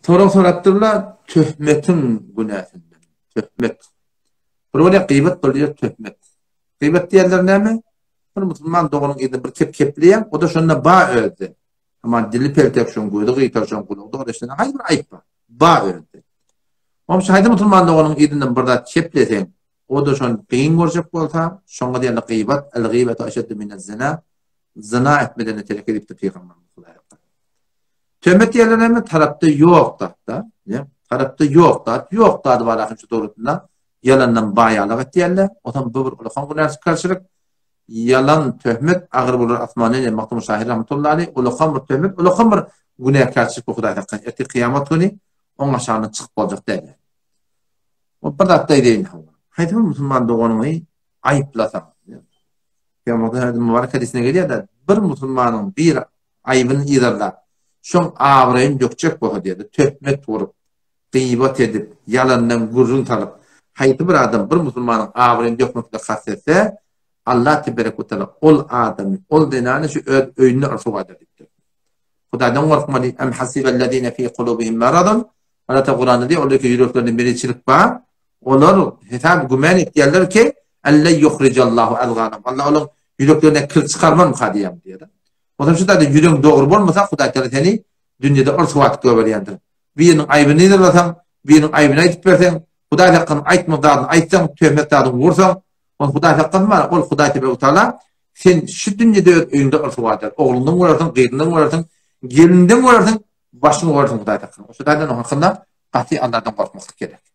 Sorattırlar töhmetin günahından. Töhmet. Buraya gıybet doluyor töhmet. Gıybet diyenler ne mi? Bir Müslüman doğunun edin bir kep-kepliyen, o da şununla bağ öldü. Ama dili peltek şun koydu, gıytar şun koydu. O da işte hayır bir ayıp var. Bağ öldü. Ama haydi Müslüman doğunun edinden burada keplesen, o da şun kıyın görecek olsa, şunga diyenler gıybet, el-gıybetu aşeddu minel zina, zina etmeden etelek edip de Peygamber Mustafa. Töhmet diyenler ne mi? Tarafta yok da. Tarafta yok da var akınçı doğrultuda. Yalandan bağyalık diyenler. O zaman bu bir ulukan günahsı karşılık. Yalan töhmet ağır bulur Osmanlı'yla Maktum Şahir Rahmetullahi aleyh. Ulukan bir töhmet, ulukan bir günah karşılık bu Huday'a takın. Eti kıyamet günü onun aşağına çıkıp olacak derler. O bir dakika değil. Haydi Müslüman doğanını ayıplasam. Kıyamet'in mübarek hadisine geliyor da bir Müslümanın bir ayıbını idarla şun ağrayın dökecek bu diye töhmet vurup gıybet edip yalandan gurrun talıp haydi bir adam bir Müslümanın ağrayın dökmekle kastetse Allah tebarek ve teala ol adamı ol denanı şu öynünü arzu vaat ediptir. Hudadan korkmalı em hasibellezine fi kulubihim maradun ala Kur'an'da diyor oradaki yüreklerinde biriçilik var. Onlar hesap gümen ettiler ki elle yuhricallahu elganam. Allah onun yüreklerine kıl çıkarmam mı kadiyem diyor. O zaman şu da yürek doğru olmasa Huda Teala seni dünyada arzu vaat göberiyendir. Birinin aybını nedirlasan, birinin aybını aytıp versen, Huda Teala'nın aytmadığını aytsan, töhmetlerini vursan, Huda Teala var, ol Huda Teala sen şu dünyada önünde arzu vaat eder. Oğlundan vurarsan, kıyından vurarsan, gelinden vurarsan, başını vurarsan Huda Teala. O şu da hakkında katı Allah'tan korkmak gerek.